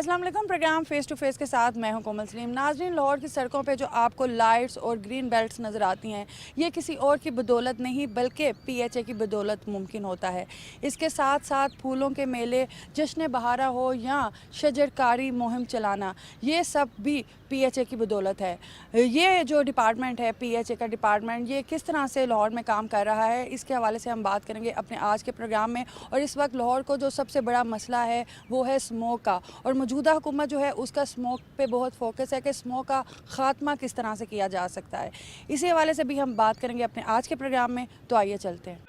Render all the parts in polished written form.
अस्सलाम वालेकुम। Programme face to face के साथ मैं हूं कोमल सलीम। नाज़रीन, लाहौर की सड़कों पे जो आपको लाइट्स और ग्रीन बेल्ट्स नज़र आती हैं, ये किसी और की बदौलत नहीं बल्कि पीएचए की बदौलत मुमकिन होता है। इसके साथ साथ फूलों के मेले, जश्न बहारा हो या शजरकारी मुहिम चलाना, ये सब भी पीएचए की बदौलत है। ये जो डिपार्टमेंट है, पीएचए का डिपार्टमेंट, ये किस तरह से लाहौर में काम कर रहा है, इसके हवाले से हम बात करेंगे अपने आज के प्रोग्राम में। और इस वक्त लाहौर को जो सबसे बड़ा मसला है वो है स्मोक का, और मौजूदा हुकूमत जो है उसका स्मोक पे बहुत फोकस है कि स्मोक का ख़ात्मा किस तरह से किया जा सकता है। इसी हवाले से भी हम बात करेंगे अपने आज के प्रोग्राम में। तो आइए चलते हैं।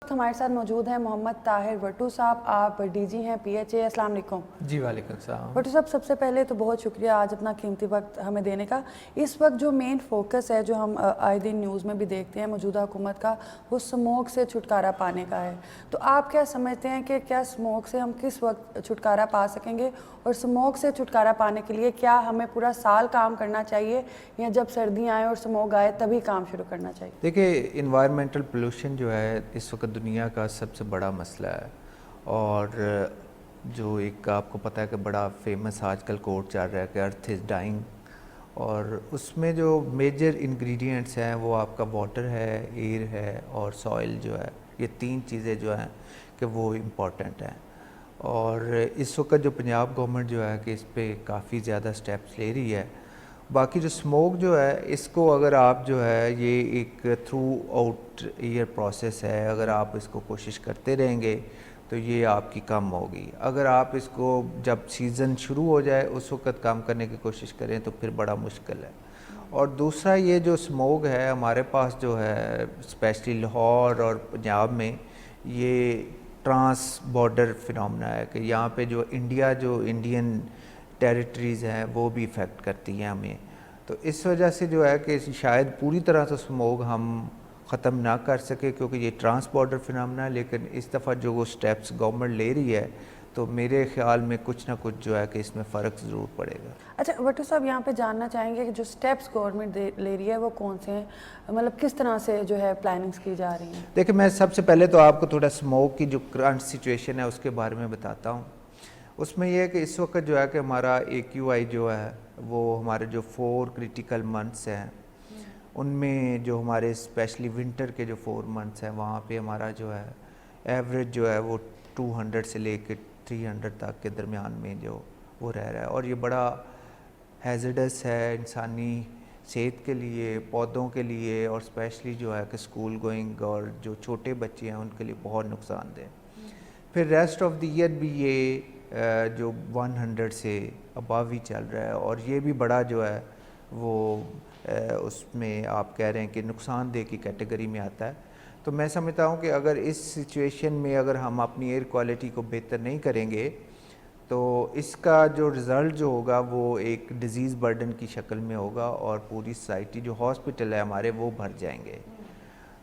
हमारे साथ मौजूद हैं मोहम्मद ताहिर भट्टू साहब। आप डीजी हैं पीएचए। अस्सलाम वालेकुम। जी वालेकुम सलाम। भट्टू साहब, सबसे पहले तो बहुत शुक्रिया आज अपना कीमती वक्त हमें देने का। इस वक्त जो मेन फोकस है, जो हम आए दिन न्यूज़ में भी देखते हैं मौजूदा हुकूमत का, वो स्मोक से छुटकारा पाने का है। तो आप क्या समझते हैं कि क्या स्मोक से हम किस वक्त छुटकारा पा सकेंगे, और स्मोक से छुटकारा पाने के लिए क्या हमें पूरा साल काम करना चाहिए या जब सर्दियाँ आए और स्मोक आए तभी काम शुरू करना चाहिए? देखिए, इन्वायरमेंटल पोल्यूशन जो है इस वक्त दुनिया का सबसे बड़ा मसला है। और जो एक आपको पता है कि बड़ा फेमस आजकल कोट चल रहा है कि अर्थ इज़ डाइंग, और उसमें जो मेजर इंग्रेडिएंट्स हैं वो आपका वाटर है, एयर है और सॉइल जो है। ये तीन चीज़ें जो हैं कि वो इम्पॉर्टेंट हैं। और इस वक्त जो पंजाब गवर्नमेंट जो है कि इस पर काफ़ी ज़्यादा स्टेप्स ले रही है। बाकी जो स्मोक जो है, इसको अगर आप जो है ये एक थ्रू आउट ईयर प्रोसेस है, अगर आप इसको कोशिश करते रहेंगे तो ये आपकी कम होगी। अगर आप इसको जब सीज़न शुरू हो जाए उस वक्त कम करने की कोशिश करें तो फिर बड़ा मुश्किल है। और दूसरा, ये जो स्मोक है हमारे पास जो है स्पेशली लाहौर और पंजाब में, ये ट्रांस बॉर्डर फिनोमेना है कि यहाँ पे जो इंडियन टेरिटरीज़ हैं वो भी इफ़ेक्ट करती हैं हमें। तो इस वजह से जो है कि शायद पूरी तरह से स्मोक हम ख़त्म ना कर सके क्योंकि ये ट्रांस बॉर्डर फिनोमेना है। लेकिन इस दफ़ा जो वो स्टेप्स गवर्नमेंट ले रही है तो मेरे ख्याल में कुछ ना कुछ जो है कि इसमें फ़र्क ज़रूर पड़ेगा। अच्छा भट्टू साहब, यहाँ पे जानना चाहेंगे कि जो स्टेप्स गवर्नमेंट ले रही है वो कौन से हैं, मतलब किस तरह से जो है प्लानिंग्स की जा रही हैं? देखिए, मैं सबसे पहले तो आपको थोड़ा स्मोक की जो करंट सिचुएशन है उसके बारे में बताता हूँ। उसमें यह है कि इस वक्त जो है कि हमारा AQI जो है वो हमारे जो 4 क्रिटिकल मंथ्स हैं उनमें जो हमारे स्पेशली विंटर के जो 4 मंथ्स हैं वहाँ पे हमारा जो है एवरेज जो है वो 200 से लेकर 300 तक के दरमियान में जो वो रह रहा है। और ये बड़ा हैज़र्डस है इंसानी सेहत के लिए, पौधों के लिए, और स्पेशली जो है कि स्कूल गोइंग और जो छोटे बच्चे हैं उनके लिए बहुत नुकसानदेह। फिर रेस्ट ऑफ द ईयर भी ये जो 100 से अबव ही चल रहा है, और ये भी बड़ा जो है वो उसमें आप कह रहे हैं कि नुकसानदेह की कैटेगरी में आता है। तो मैं समझता हूँ कि अगर इस सिचुएशन में अगर हम अपनी एयर क्वालिटी को बेहतर नहीं करेंगे तो इसका जो रिज़ल्ट जो होगा वो एक डिज़ीज़ बर्डन की शक्ल में होगा, और पूरी सोसाइटी जो हॉस्पिटल है हमारे वो भर जाएंगे।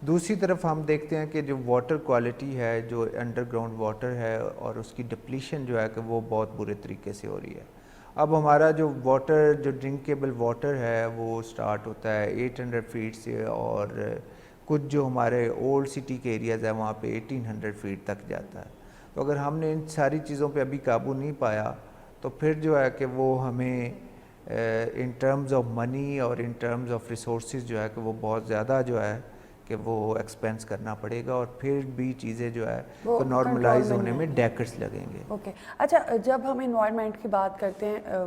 दूसरी तरफ हम देखते हैं कि जो वाटर क्वालिटी है, जो अंडरग्राउंड वाटर है, और उसकी डिप्लीशन जो है कि वो बहुत बुरे तरीके से हो रही है। अब हमारा जो वाटर, जो ड्रिंकेबल वाटर है वो स्टार्ट होता है 800 फीट से, और कुछ जो हमारे ओल्ड सिटी के एरियाज़ है वहाँ पे 1800 फीट तक जाता है। तो अगर हमने इन सारी चीज़ों पे अभी काबू नहीं पाया तो फिर जो है कि वो हमें इन टर्म्स ऑफ मनी और इन टर्म्स ऑफ रिसोर्सेज जो है कि वो बहुत ज़्यादा जो है कि वो एक्सपेंस करना पड़ेगा, और फिर भी चीज़ें जो है तो नॉर्मलाइज होने में डेकेड्स लगेंगे। ओके। अच्छा, जब हम इन्वायरमेंट की बात करते हैं,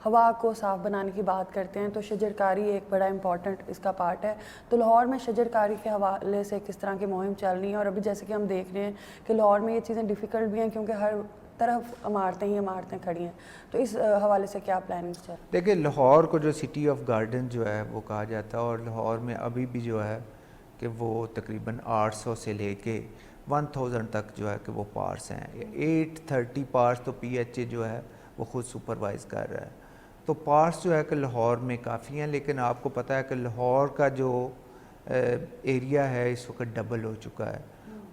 हवा को साफ़ बनाने की बात करते हैं, तो शजरकारी एक बड़ा इंपॉर्टेंट इसका पार्ट है। तो लाहौर में शजरकारी के हवाले से किस तरह की मुहिम चल रही है? और अभी जैसे कि हम देख रहे हैं कि लाहौर में ये चीज़ें डिफ़िकल्ट भी हैं क्योंकि हर तरफ इमारतें ही इमारतें खड़ी हैं। तो इस हवाले से क्या प्लानिंग चल? देखिए, लाहौर को जो सिटी ऑफ गार्डन जो है वो कहा जाता है, और लाहौर में अभी भी जो है कि वो तकरीबन 800 से लेके 1000 तक जो है कि वो पार्स हैं। 830 पार्स तो PHA जो है वो ख़ुद सुपरवाइज़ कर रहा है। तो पार्स जो है कि लाहौर में काफ़ी हैं, लेकिन आपको पता है कि लाहौर का जो एरिया है इस वक्त डबल हो चुका है,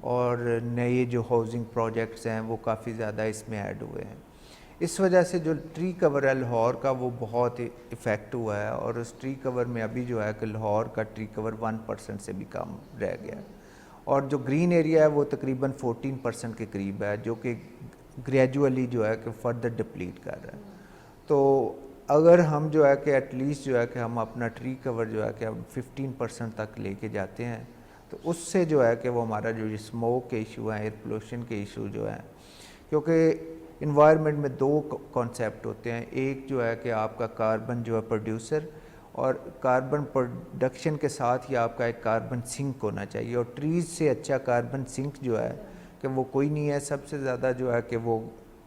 और नए जो हाउसिंग प्रोजेक्ट्स हैं वो काफ़ी ज़्यादा इसमें ऐड हुए हैं। इस वजह से जो ट्री कवर है लाहौर का वो बहुत इफ़ेक्ट हुआ है, और उस ट्री कवर में अभी जो है कि लाहौर का ट्री कवर 1% से भी कम रह गया है, और जो ग्रीन एरिया है वो तकरीबन 14% के करीब है, जो कि ग्रेजुअली जो है कि फर्दर डिप्लीट कर रहा है। तो अगर हम जो है कि एटलीस्ट जो है कि हम अपना ट्री कवर जो है कि हम 15% तक लेके जाते हैं, तो उससे जो है कि वो हमारा जो स्मोक के इशू हैं, एयर पोल्यूशन के इशू जो हैं, क्योंकि इन्वायरमेंट में दो कॉन्सेप्ट होते हैं, एक जो है कि आपका कार्बन जो है प्रोड्यूसर, और कार्बन प्रोडक्शन के साथ ही आपका एक कार्बन सिंक होना चाहिए, और ट्रीज़ से अच्छा कार्बन सिंक जो है कि वो कोई नहीं है। सबसे ज़्यादा जो है कि वो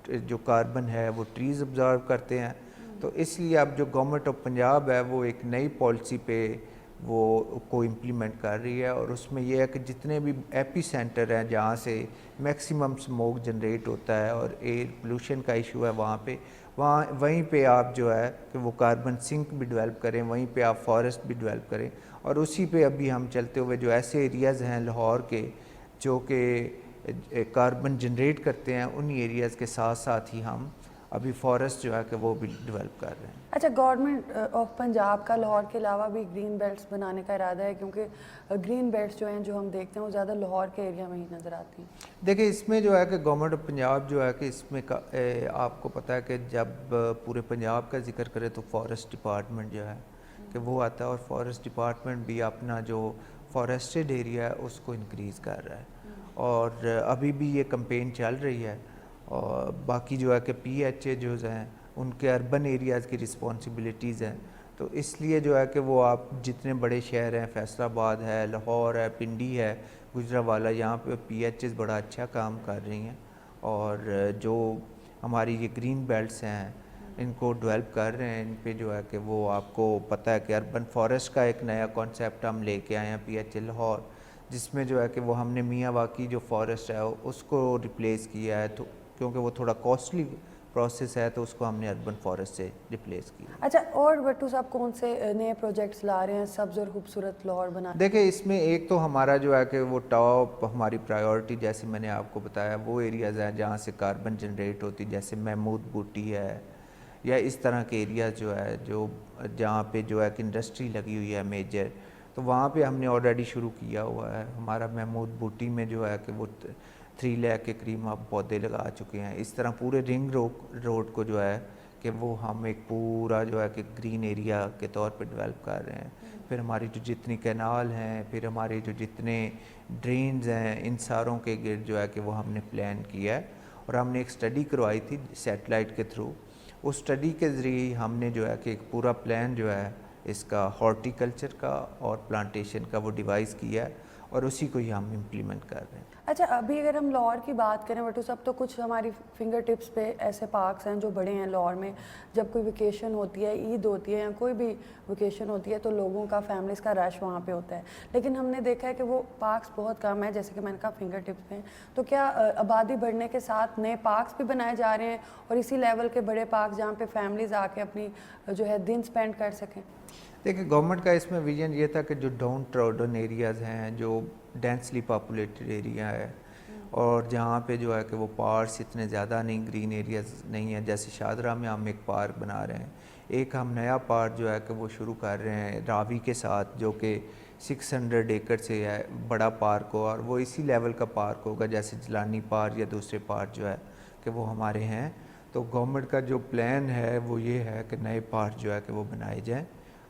जो कार्बन है वो ट्रीज़ ऑब्जर्व करते हैं। तो इसलिए अब जो गवर्नमेंट ऑफ पंजाब है वो एक नई पॉलिसी पे वो को इम्प्लीमेंट कर रही है, और उसमें यह है कि जितने भी एपी सेंटर हैं जहाँ से मैक्सिमम स्मोक जनरेट होता है और एयर पोल्यूशन का इशू है वहाँ वहीं पे आप जो है कि वो कार्बन सिंक भी डेवलप करें, वहीं पे आप फॉरेस्ट भी डेवलप करें, और उसी पे अभी हम चलते हुए जो ऐसे एरियाज़ हैं लाहौर के जो कि कार्बन जनरेट करते हैं, उन एरियाज़ के साथ साथ ही हम अभी फॉरेस्ट जो है कि वो भी डेवलप कर रहे हैं। अच्छा, गवर्नमेंट ऑफ पंजाब का लाहौर के अलावा भी ग्रीन बेल्ट्स बनाने का इरादा है, क्योंकि ग्रीन बेल्ट्स जो हैं जो हम देखते हैं वो ज़्यादा लाहौर के एरिया में ही नज़र आती हैं। देखिए, इसमें जो है कि गवर्नमेंट ऑफ पंजाब जो है कि इसमें आपको पता है कि जब पूरे पंजाब का जिक्र करें तो फॉरेस्ट डिपार्टमेंट जो है कि वो आता है, और फॉरेस्ट डिपार्टमेंट भी अपना जो फॉरेस्टेड एरिया है उसको इंक्रीज़ कर रहा है, और अभी भी ये कंपेन चल रही है। और बाकी जो है कि PHA जो हैं उनके अर्बन एरियाज़ की रिस्पॉन्सिबिलिटीज़ हैं, तो इसलिए जो है कि वो आप जितने बड़े शहर हैं, फैसलाबाद है, लाहौर है, पिंडी है, गुजरावाला, यहाँ पे PHAs बड़ा अच्छा काम कर रही हैं, और जो हमारी ये ग्रीन बेल्ट्स हैं इनको डेवलप कर रहे हैं। इन पे जो है कि वो आपको पता है कि अर्बन फॉरेस्ट का एक नया कॉन्सेप्ट हम लेके आए हैं PHA लाहौर, जिसमें जो है कि वो हमने मियावाकी जो फॉरेस्ट है उसको रिप्लेस किया है, तो क्योंकि वो थोड़ा कॉस्टली प्रोसेस है तो उसको हमने अर्बन फॉरेस्ट से रिप्लेस किया। अच्छा, और भट्टू साहब कौन से नए प्रोजेक्ट्स ला रहे हैं सब्ज़ और खूबसूरत लाहौर बना? देखिए, इसमें एक तो हमारा जो है कि वो टॉप हमारी प्रायोरिटी, जैसे मैंने आपको बताया, वो एरियाज़ हैं जहाँ से कार्बन जनरेट होती, जैसे महमूद बूटी है, या इस तरह के एरियाज़ जो है जो जहाँ पे जो है कि इंडस्ट्री लगी हुई है मेजर, तो वहाँ पे हमने ऑलरेडी शुरू किया हुआ है। हमारा महमूद बूटी में जो है कि वो 3 लाख के करीब हम पौधे लगा चुके हैं। इस तरह पूरे रिंग रोड को जो है कि वो हम एक पूरा जो है कि ग्रीन एरिया के तौर पे डेवलप कर रहे हैं। फिर हमारी जो जितनी कैनाल हैं, फिर हमारे जो जितने ड्रेन्स हैं, इन सारों के गिर्द जो है कि वो हमने प्लान किया है, और हमने एक स्टडी करवाई थी सैटेलाइट के थ्रू। उस स्टडी के ज़रिए हमने जो है कि एक पूरा प्लान जो है इसका हॉर्टिकल्चर का और प्लांटेशन का वो डिवाइस किया है, और उसी को ही हम इम्प्लीमेंट कर रहे हैं। अच्छा, अभी अगर हम लाहौर की बात करें भट्टू साहब, तो कुछ हमारी फिंगर टिप्स पे ऐसे पार्क्स हैं जो बड़े हैं लाहौर में। जब कोई वेकेशन होती है, ईद होती है या कोई भी वेकेशन होती है, तो लोगों का, फैमिलीज़ का रश वहाँ पे होता है, लेकिन हमने देखा है कि वो पार्क्स बहुत कम है, जैसे कि मैंने कहा फिंगर टिप्स पे हैं। तो क्या आबादी बढ़ने के साथ नए पार्क्स भी बनाए जा रहे हैं, और इसी लेवल के बड़े पार्क जहाँ पे फैमिलीज़ आके अपनी जो है दिन स्पेंड कर सकें? देखिए, गवर्नमेंट का इसमें विजन ये था कि जो डाउन ट्रोडन एरियाज़ हैं, जो डेंसली पॉपुलेटेड एरिया है, और जहाँ पे जो है कि वो पार्क्स इतने ज़्यादा नहीं, ग्रीन एरियाज़ नहीं है, जैसे शादरा में हम एक पार्क बना रहे हैं। एक हम नया पार्क जो है कि वो शुरू कर रहे हैं रावी के साथ, जो कि 600 एकड़ से है, बड़ा पार्क हो, और वो इसी लेवल का पार्क होगा जैसे जलानी पार्क या दूसरे पार्क जो है कि वो हमारे हैं। तो गवर्नमेंट का जो प्लान है वो ये है कि नए पार्क जो है कि वो बनाए जाएँ,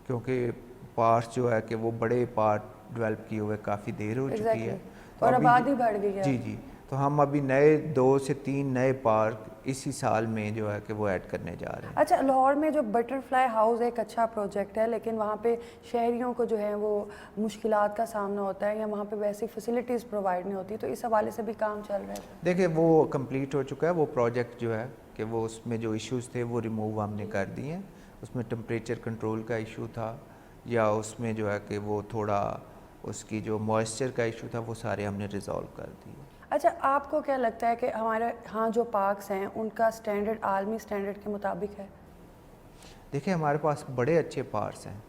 क्योंकि पार्क जो है कि वो बड़े पार्क डेवलप किए हुए काफ़ी देर हो चुकी है, तो और अभी आबादी बढ़ गई है। जी, तो हम अभी नए 2 से 3 नए पार्क इसी साल में जो है कि वो ऐड करने जा रहे हैं। अच्छा, लाहौर में जो बटरफ्लाई हाउस एक अच्छा प्रोजेक्ट है, लेकिन वहाँ पे शहरियों को जो है वो मुश्किलात का सामना होता है, या वहाँ पे वैसी फैसिलिटीज़ प्रोवाइड नहीं होती, तो इस हवाले से भी काम चल रहा है? देखिए, वो कंप्लीट हो चुका है वो प्रोजेक्ट जो है कि वो उसमें जो इश्यूज़ थे वो रिमूव हमने कर दिए हैं। उसमें टेम्परेचर कंट्रोल का इशू था, या उसमें जो है कि वो थोड़ा उसकी जो मॉइस्चर का इशू था, वो सारे हमने रिजॉल्व कर दिए। अच्छा, आपको क्या लगता है कि हमारे यहाँ जो पार्क्स हैं उनका स्टैंडर्ड आलमी स्टैंडर्ड के मुताबिक है? देखिए, हमारे पास बड़े अच्छे पार्क्स हैं।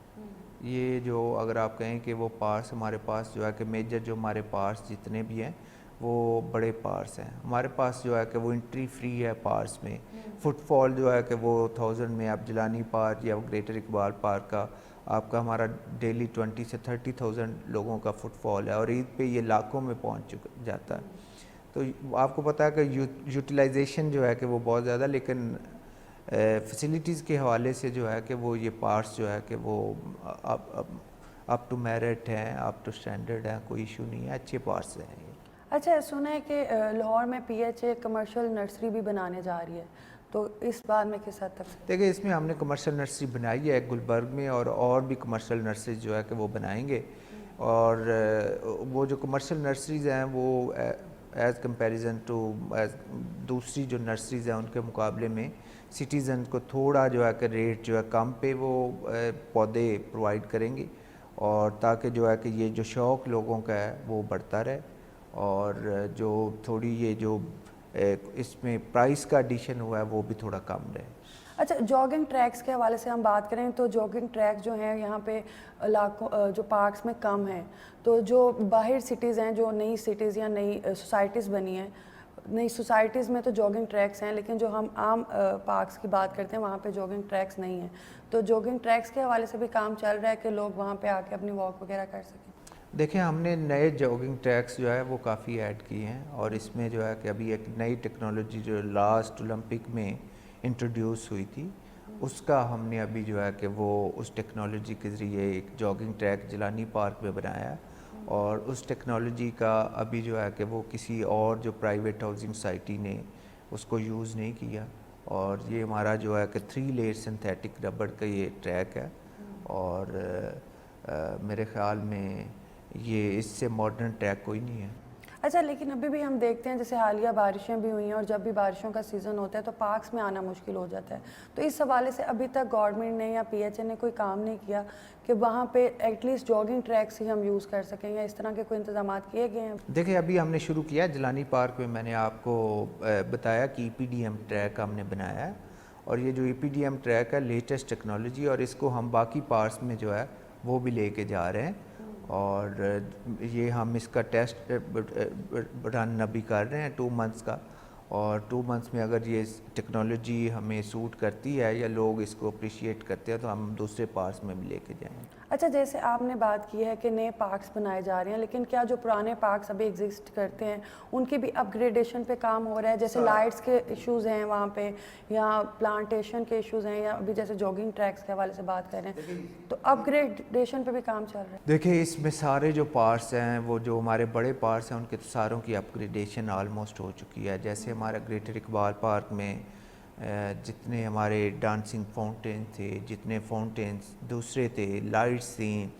ये जो अगर आप कहें कि वो पार्क्स हमारे पास जो है कि मेजर जो हमारे पार्क्स जितने भी हैं वो बड़े पार्क्स हैं। हमारे पास जो है कि वो एंट्री फ्री है पार्क्स में। फुटफॉल जो है कि वो 1000 में आप जिलानी पार्क या ग्रेटर इकबाल पार्क का आपका हमारा डेली 20 से 30,000 लोगों का फुटफॉल है और ईद पे ये लाखों में पहुंच जाता है। तो आपको पता है कि यूटिलाइजेशन जो है कि वो बहुत ज़्यादा, लेकिन फैसिलिटीज़ के हवाले से जो है कि वो ये पार्ट्स जो है कि वो अप टू मेरिट हैं, अप टू स्टैंडर्ड हैं, कोई इशू नहीं है, अच्छे पार्ट्स हैं ये। अच्छा, सुना है कि लाहौर में पीएचए कमर्शियल नर्सरी भी बनाने जा रही है, तो इस बारे में किस हद तक? देखिए, इसमें हमने कमर्शियल नर्सरी बनाई है गुलबर्ग में, और भी कमर्शियल नर्सरी जो है कि वो बनाएंगे। और वो जो कमर्शियल नर्सरीज़ हैं वो एज़ कंपैरिजन टू दूसरी जो नर्सरीज़ हैं उनके मुकाबले में सिटीज़न को थोड़ा जो है कि रेट जो है कम पे वो पौधे प्रोवाइड करेंगी, और ताकि जो है कि ये जो शौक़ लोगों का है वो बढ़ता रहे, और जो थोड़ी ये जो इसमें प्राइस का एडिशन हुआ है वो भी थोड़ा कम रहे। अच्छा, जॉगिंग ट्रैक्स के हवाले से हम बात करें तो जॉगिंग ट्रैक जो हैं यहाँ पे लाखों जो पार्क्स में कम हैं, तो जो बाहर सिटीज़ हैं, जो नई सिटीज़ या नई सोसाइटीज़ बनी हैं, नई सोसाइटीज़ में तो जॉगिंग ट्रैक्स हैं, लेकिन जो हम आम पार्क्स की बात करते हैं वहाँ पे जॉगिंग ट्रैक्स नहीं हैं। तो जॉगिंग ट्रैक्स के हवाले से भी काम चल रहा है कि लोग वहाँ पे आके अपनी वॉक वगैरह कर सकें। देखिए, हमने नए जॉगिंग ट्रैक्स जो है वो काफ़ी ऐड किए हैं, और इसमें जो है कि अभी एक नई टेक्नोलॉजी जो लास्ट ओलंपिक में इंट्रोड्यूस हुई थी, उसका हमने अभी जो है कि वो उस टेक्नोलॉजी के ज़रिए एक जॉगिंग ट्रैक जिलानी पार्क में बनाया है, और उस टेक्नोलॉजी का अभी जो है कि वो किसी और जो प्राइवेट हाउसिंग सोसाइटी ने उसको यूज़ नहीं किया। और ये हमारा जो है कि 3 लेयर सिंथेटिक रबड़ का ये ट्रैक है, और मेरे ख़्याल में ये इससे मॉडर्न ट्रैक कोई नहीं है। अच्छा, लेकिन अभी भी हम देखते हैं जैसे हालिया बारिशें भी हुई हैं, और जब भी बारिशों का सीज़न होता है तो पार्क्स में आना मुश्किल हो जाता है। तो इस हवाले से अभी तक गवर्नमेंट ने या पीएचए ने कोई काम नहीं किया कि वहाँ पे एटलीस्ट जॉगिंग ट्रैक्स ही हम यूज़ कर सकें, या इस तरह के कोई इंतजाम किए गए हैं? देखिए, अभी हमने शुरू किया जिलानी पार्क में, मैंने आपको बताया कि ईपीडीएम ट्रैक हमने बनाया है, और ये जो ईपीडीएम ट्रैक है लेटेस्ट टेक्नोलॉजी, और इसको हम बाकी पार्क्स में जो है वो भी लेके जा रहे हैं, और ये हम इसका टेस्ट रन अभी कर रहे हैं 2 मंथ्स का, और 2 मंथ्स में अगर ये टेक्नोलॉजी हमें सूट करती है या लोग इसको अप्रिशिएट करते हैं तो हम दूसरे पार्क्स में भी लेके जाएंगे। अच्छा, जैसे आपने बात की है कि नए पार्क्स बनाए जा रहे हैं, लेकिन क्या जो पुराने पार्क्स अभी एग्जिस्ट करते हैं उनकी भी अपग्रेडेशन पे काम हो रहा है? जैसे लाइट्स के इश्यूज़ हैं वहाँ पे, या प्लांटेशन के इश्यूज़ हैं, या अभी जैसे जॉगिंग ट्रैक्स के हवाले से बात कर रहे हैं, तो अपग्रेडेशन पे भी काम चल रहा है? देखिए, इसमें सारे जो पार्ट्स हैं वो जो हमारे बड़े पार्ट्स हैं उनके तो सारों की अपग्रेडेशन ऑलमोस्ट हो चुकी है। जैसे हमारा ग्रेटर इकबाल पार्क में जितने हमारे डांसिंग फाउंटेन थे, जितने फाउंटेन्स दूसरे थे, लाइट्स थी,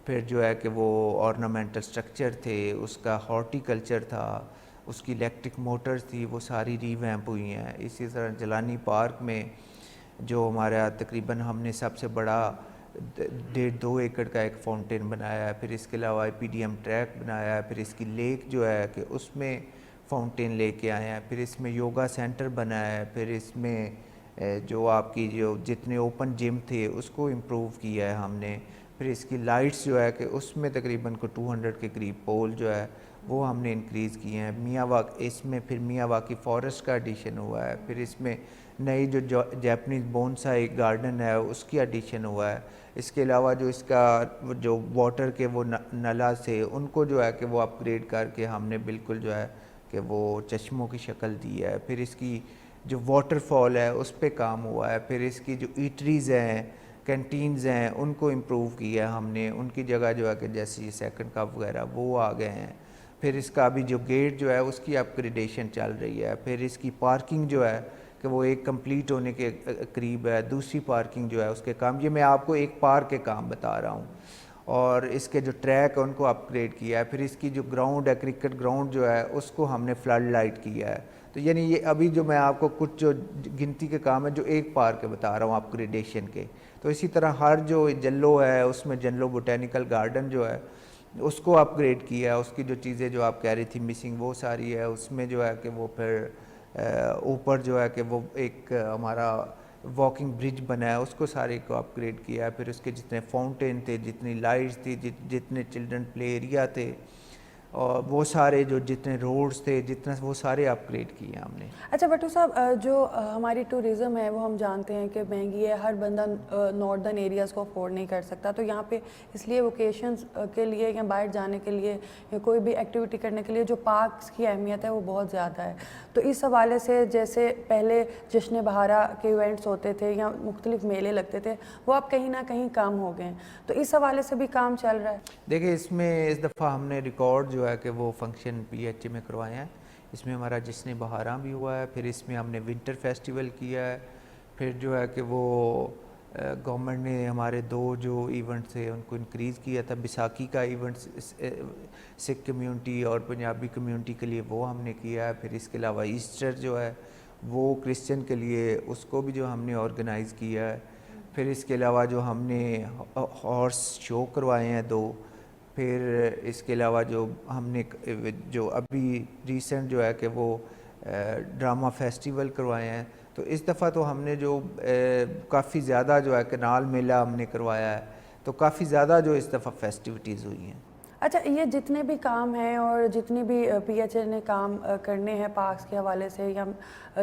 फिर जो है कि वो ऑर्नामेंटल स्ट्रक्चर थे, उसका हॉर्टिकल्चर था, उसकी इलेक्ट्रिक मोटर्स थी, वो सारी रीवैम्प हुई हैं। इसी तरह जिलानी पार्क में जो हमारा तकरीबन हमने सबसे बड़ा 1.5-2 एकड़ का एक फाउंटेन बनाया है, फिर इसके अलावा ईपीडीएम ट्रैक बनाया है, फिर इसकी लेक जो है कि उसमें फाउंटेन लेके आए हैं, फिर इसमें योगा सेंटर बनाया है, फिर इसमें जो आपकी जो जितने ओपन जिम थे उसको इम्प्रूव किया है हमने, फिर इसकी लाइट्स जो है कि उसमें तकरीबन को 200 के करीब पोल जो है वो हमने इंक्रीज़ किए हैं। मियावाक इसमें फिर मियावाकी फॉरेस्ट का एडिशन हुआ है, फिर इसमें नई जो जैपनीज़ बोनसाई गार्डन है उसकी एडिशन हुआ है। इसके अलावा जो इसका जो वाटर के वो नला से उनको जो है कि वो अपग्रेड करके हमने बिल्कुल जो है कि वो चश्मों की शक्ल दी है। फिर इसकी जो वाटरफॉल है उस पर काम हुआ है, फिर इसकी जो ईटरीज़ हैं, कैंटीन्स हैं, उनको इम्प्रूव किया है हमने, उनकी जगह जो है कि जैसे ये सेकंड कप वगैरह वो आ गए हैं। फिर इसका अभी जो गेट जो है उसकी अपग्रेडेशन चल रही है। फिर इसकी पार्किंग जो है कि वो एक कंप्लीट होने के करीब है, दूसरी पार्किंग जो है उसके काम, ये मैं आपको एक पार्क के काम बता रहा हूँ। और इसके जो ट्रैक है उनको अपग्रेड किया है। फिर इसकी जो ग्राउंड है, क्रिकेट ग्राउंड जो है उसको हमने फ्लड लाइट किया है। तो यानी ये अभी जो मैं आपको कुछ जो गिनती के काम है जो एक पार्क के बता रहा हूँ अपग्रेडेशन के, तो इसी तरह हर जो जल्लो है उसमें जल्लो बोटेनिकल गार्डन जो है उसको अपग्रेड किया है। उसकी जो चीज़ें जो आप कह रही थी मिसिंग वो सारी है उसमें जो है कि वो फिर ऊपर जो है कि वो एक हमारा वॉकिंग ब्रिज बना है उसको सारे को अपग्रेड किया है। फिर उसके जितने फाउंटेन थे, जितनी लाइट्स थी, जितने चिल्ड्रन प्ले एरिया थे, और वो सारे जो जितने रोड्स थे जितना वो सारे अपग्रेड किए हमने। अच्छा भट्टू साहब, जो हमारी टूरिज़्म है वो हम जानते हैं कि महंगी है, हर बंदा नॉर्दर्न एरियाज़ को अफोर्ड नहीं कर सकता, तो यहाँ पे इसलिए वोकेशंस के लिए या बाहर जाने के लिए या कोई भी एक्टिविटी करने के लिए जो पार्क्स की अहमियत है वो बहुत ज़्यादा है। तो इस हवाले से जैसे पहले जश्न बहारा के इवेंट्स होते थे या मुख्तलिफ मेले लगते थे, वो अब कहीं ना कहीं कम हो गए हैं, तो इस हवाले से भी काम चल रहा है? देखिए इसमें इस दफ़ा हमने रिकॉर्ड जो है कि वो फंक्शन PHA में करवाए हैं। इसमें हमारा जश्न बहारा भी हुआ है, फिर इसमें हमने विंटर फेस्टिवल किया है, फिर जो है कि वो गवर्नमेंट ने हमारे 2 जो इवेंट थे उनको इंक्रीज़ किया था। बैसाखी का इवेंट सिख कम्युनिटी और पंजाबी कम्युनिटी के लिए वो हमने किया है। फिर इसके अलावा ईस्टर जो है वो क्रिश्चियन के लिए उसको भी जो हमने ऑर्गेनाइज़ किया है। फिर इसके अलावा जो हमने हॉर्स शो करवाए हैं 2। फिर इसके अलावा जो हमने जो अभी रिसेंट जो है कि वो ड्रामा फेस्टिवल करवाए हैं। तो इस दफ़ा तो हमने जो काफ़ी ज़्यादा जो है कनाल मेला हमने करवाया है, तो काफ़ी ज़्यादा जो इस दफ़ा फेस्टिविटीज़ हुई हैं। अच्छा, ये जितने भी काम हैं और जितनी भी PHA ने काम करने हैं पार्क्स के हवाले से या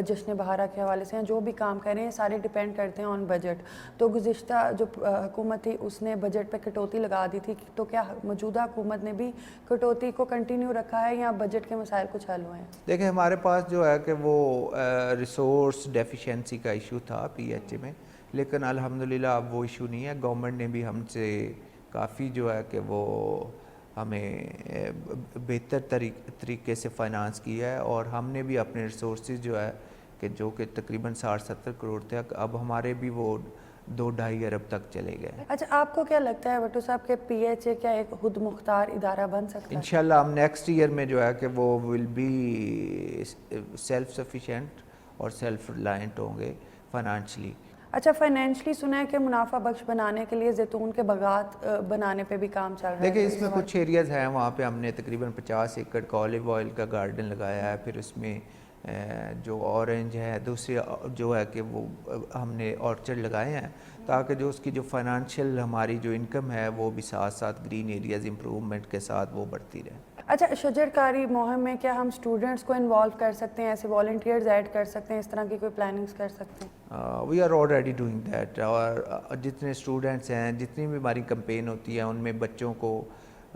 जश्न बहारा के हवाले से, जो भी काम कर रहे हैं सारे डिपेंड करते हैं ऑन बजट। तो गुज़िश्ता जो हुकूमत थी उसने बजट पे कटौती लगा दी थी, तो क्या मौजूदा हुकूमत ने भी कटौती को कंटिन्यू रखा है या बजट के मसाइल कुछ हल हुए हैं? देखिए हमारे पास जो है कि वो रिसोर्स डेफिशिएंसी का इशू था PHA में, लेकिन अल्हम्दुलिल्लाह अब वो इशू नहीं है। गवर्नमेंट ने भी हमसे काफ़ी जो है कि वो हमें बेहतर तरीके से फ़ाइनेंस किया है, और हमने भी अपने रिसोर्सेज जो है कि जो कि तकरीबन 60-70 करोड़ थे, अब हमारे भी वो 2-2.5 अरब तक चले गए। अच्छा, आपको क्या लगता है भट्टू साहब के PHA क्या एक खुद मुख्तार इदारा बन सकता है? इंशाल्लाह हम नेक्स्ट ईयर में जो है कि वो विल बी सेल्फ सफिशिएंट और सेल्फ रिलायंट होंगे फाइनेंशली। अच्छा, फाइनेंशियली सुना है कि मुनाफा बख्श बनाने के लिए जैतून के बागात बनाने पे भी काम चल रहा है। देखिए इसमें कुछ एरियाज़ हैं, वहाँ पे हमने तकरीबन 50 एकड़ का ऑलिव ऑयल का गार्डन लगाया है। फिर उसमें जो ऑरेंज है, दूसरे जो है कि वो हमने ऑर्चर्ड लगाए हैं, ताकि जो उसकी जो फाइनेंशियल हमारी जो इनकम है वो भी साथ साथ ग्रीन एरियाज़ इम्प्रूवमेंट के साथ वो बढ़ती रहे। अच्छा, शजरकारी मुहिम में क्या हम स्टूडेंट्स को इन्वॉल्व कर सकते हैं, ऐसे वॉलंटियर्स ऐड कर सकते हैं, इस तरह की कोई प्लानिंग्स कर सकते हैं? We are already doing that, और जितने स्टूडेंट्स हैं, जितनी भी हमारी कंपेन होती है उनमें बच्चों को,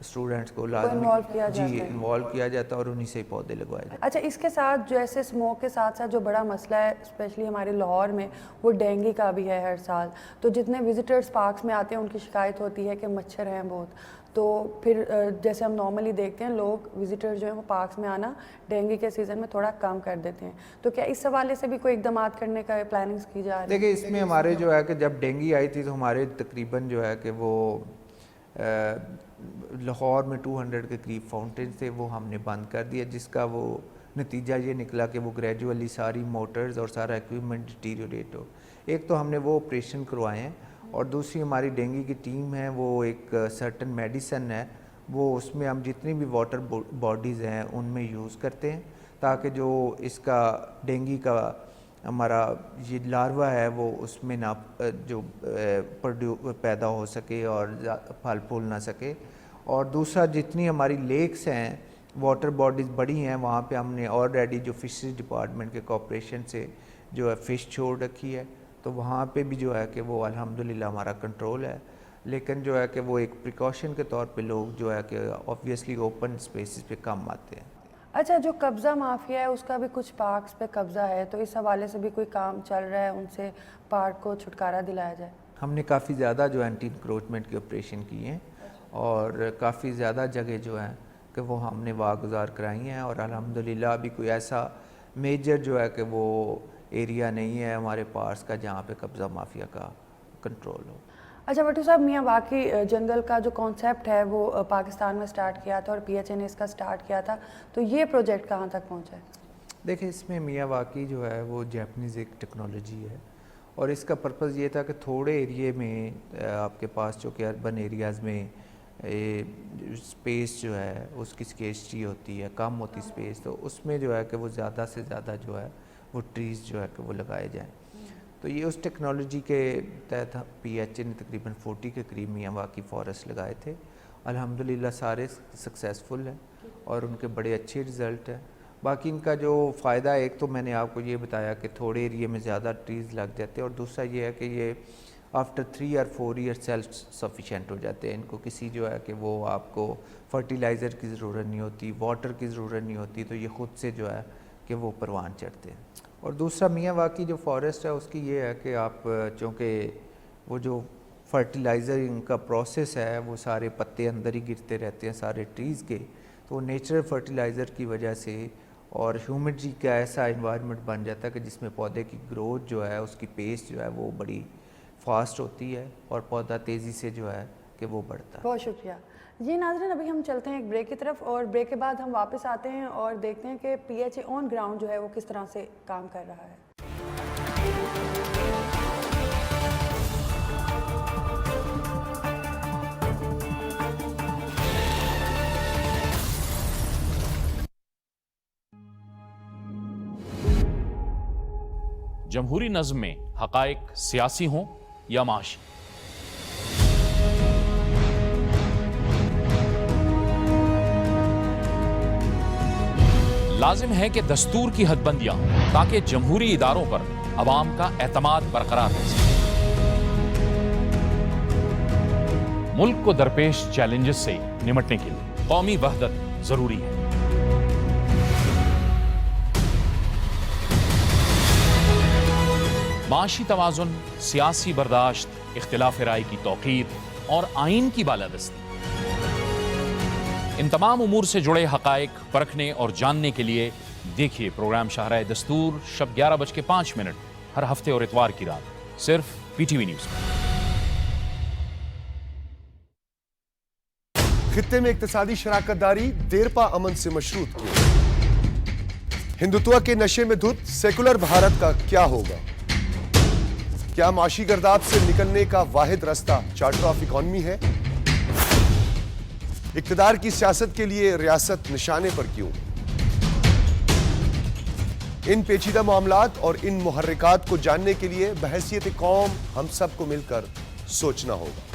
स्टूडेंट्स को इन्वॉल्व किया जी जाता है। इन्वॉल्व किया जाता है और उन्हीं से ही पौधे लगवाए जाते हैं। अच्छा, इसके साथ जैसे स्मोक के साथ साथ जो बड़ा मसला है स्पेशली हमारे लाहौर में, वो डेंगू का भी है हर साल। तो जितने विजिटर्स पार्क्स में आते हैं उनकी शिकायत होती है कि मच्छर हैं बहुत, तो फिर जैसे हम नॉर्मली देखते हैं लोग विजिटर्स जो हैं वो पार्क्स में आना डेंगू के सीज़न में थोड़ा कम कर देते हैं, तो क्या इस हवाले से भी कोई इकदाम करने का प्लानिंग्स की जा रही है? देखिए इसमें हमारे जो है कि जब डेंगू आई थी तो हमारे तकरीबन जो है कि वो लाहौर में 200 के करीब फाउंटेन थे, वो हमने बंद कर दिया, जिसका वो नतीजा ये निकला कि वो ग्रेजुअली सारी मोटर्स और सारा इक्विपमेंट डिटीरियोरेट हो। एक तो हमने वो ऑपरेशन करवाए हैं, और दूसरी हमारी डेंगू की टीम है, वो एक सर्टन मेडिसन है, वो उसमें हम जितनी भी वाटर बॉडीज़ हैं उनमें यूज़ करते हैं, ताकि जो इसका डेंगू का हमारा ये लार्वा है वो उसमें ना जो पैदा हो सके और फल फूल ना सके। और दूसरा जितनी हमारी लेक्स हैं, वाटर बॉडीज़ बड़ी हैं, वहाँ पे हमने ऑलरेडी जो फिशरीज डिपार्टमेंट के कॉपरेशन से जो है फ़िश छोड़ रखी है, तो वहाँ पे भी जो है कि वो अल्हम्दुलिल्लाह हमारा कंट्रोल है। लेकिन जो है कि वो एक प्रिकॉशन के तौर पे लोग जो है कि ऑब्वियसली ओपन स्पेसिस पे कम आते हैं। अच्छा, जो कब्ज़ा माफिया है उसका भी कुछ पार्क्स पे कब्ज़ा है, तो इस हवाले से भी कोई काम चल रहा है उनसे पार्क को छुटकारा दिलाया जाए? हमने काफ़ी ज़्यादा जो एंटी इंक्रोचमेंट के ऑपरेशन किए हैं, और काफ़ी ज़्यादा जगह जो है कि वो हमने वागुजार कराई हैं, और अल्हम्दुलिल्लाह अभी कोई ऐसा मेजर जो है कि वो एरिया नहीं है हमारे पास का जहाँ पे कब्ज़ा माफिया का कंट्रोल हो। अच्छा भट्टू साहब, मियाँ वाकई जंगल का जो कॉन्सेप्ट है वो पाकिस्तान में स्टार्ट किया था और PHA ने इसका स्टार्ट किया था, तो ये प्रोजेक्ट कहाँ तक पहुँचा है? देखिए इसमें मियाँ वाकई जो है वो जैपनीज़ एक टेक्नोलॉजी है, और इसका पर्पज़ ये था कि थोड़े एरिए में आपके पास जो कि अर्बन एरियाज़ में स्पेस जो है उसकी स्केर्सिटी होती है, कम होती स्पेस, तो उसमें जो है कि वो ज़्यादा से ज़्यादा जो है वो ट्रीज़ जो है कि वो लगाए जाएँ। तो ये उस टेक्नोलॉजी के तहत PHA ने तकरीबन 40 के करीब मियाँ वाकई फॉरेस्ट लगाए थे। अल्हम्दुलिल्लाह सारे सक्सेसफुल हैं, और उनके बड़े अच्छे रिज़ल्ट हैं। बाकी इनका जो फ़ायदा है, एक तो मैंने आपको ये बताया कि थोड़े एरिए में ज़्यादा ट्रीज़ लग जाते हैं, और दूसरा ये है कि ये आफ्टर 3 और 4 ईयर सेल्फ सफिशेंट हो जाते हैं। इनको किसी जो है कि वो आपको फर्टिलाइज़र की ज़रूरत नहीं होती, वाटर की ज़रूरत नहीं होती, तो ये ख़ुद से जो है कि वो परवान चढ़ते हैं। और दूसरा मियावाकी जो फॉरेस्ट है उसकी ये है कि आप चूँकि वो जो फर्टिलाइज़र का प्रोसेस है वो सारे पत्ते अंदर ही गिरते रहते हैं सारे ट्रीज़ के, तो नेचुरल फर्टिलाइज़र की वजह से और ह्यूमिडिटी का ऐसा इन्वायरमेंट बन जाता है कि जिसमें पौधे की ग्रोथ जो है, उसकी पेस जो है वो बड़ी फास्ट होती है और पौधा तेज़ी से जो है कि वो बढ़ता है। बहुत शुक्रिया जी। नाज़रीन, अभी हम चलते हैं एक ब्रेक की तरफ, और ब्रेक के बाद हम वापस आते हैं और देखते हैं कि PHA ऑन ग्राउंड जो है वो किस तरह से काम कर रहा है। जमहूरी नज़्म में हक़ाइक़ सियासी हों या माशी, लाजिम है कि दस्तूर की हदबंदियां हों ताकि जमहूरी इदारों पर अवाम का एतमाद बरकरार रह सके। मुल्क को दरपेश चैलेंजेस से निमटने के लिए कौमी वहदत जरूरी है। माशी तवाज़ुन, सियासी बर्दाश्त, इख्तिलाफ राय की तौक़ीर और आइन की बालादस्ती, इन तमाम उमूर से जुड़े हक़ाइक़ परखने और जानने के लिए देखिए प्रोग्राम शाहराए दस्तूर शब 11:05 हर हफ्ते और इतवार की रात, सिर्फ PTV न्यूज़ में। खित्ते में इक्तिसादी शराकतदारी देरपा अमन से मशरूत की। हिंदुत्व के नशे में धुत सेकुलर भारत का क्या होगा? क्या माशी गर्दाब से निकलने का वाहिद रास्ता चार्टर ऑफ इकोनॉमी है? इक्तदार की सियासत के लिए रियासत निशाने पर क्यों? इन पेचीदा मामलात और इन मुहर्रिकात को जानने के लिए बहैसियत कौम हम सबको मिलकर सोचना होगा।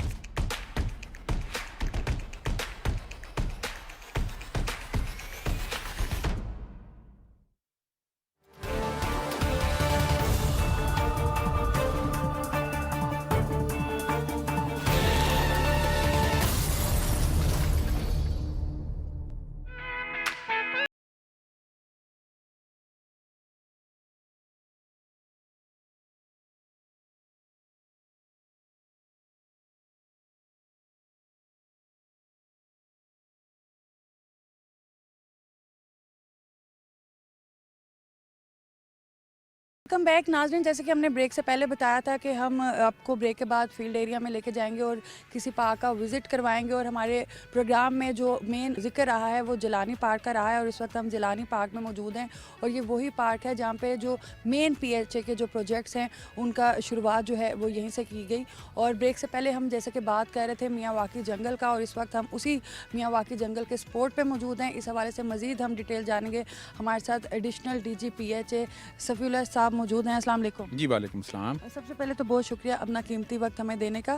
वेलकम बैक नाज़रीन, जैसे कि हमने ब्रेक से पहले बताया था कि हम आपको ब्रेक के बाद फील्ड एरिया में लेके जाएंगे और किसी पार्क का विज़िट करवाएंगे। और हमारे प्रोग्राम में जो मेन जिक्र रहा है वो जिलानी पार्क का रहा है, और इस वक्त हम जिलानी पार्क में मौजूद हैं। और ये वही पार्क है जहाँ पे जो मेन PHA के जो प्रोजेक्ट्स हैं उनका शुरुआत जो है वो यहीं से की गई। और ब्रेक से पहले हम जैसे कि बात कर रहे थे मियावाकी जंगल का, और इस वक्त हम उसी मियावाकी जंगल के स्पॉट पर मौजूद हैं। इस हवाले से मज़ीद हम डिटेल जानेंगे। हमारे साथ एडिशनल DG PHA सफ़ीउल्लाह साहब मौजूद हैं। अस्सलाम वालेकुम। जी वालेकुम सलाम। सबसे पहले तो बहुत शुक्रिया अपना कीमती वक्त हमें देने का।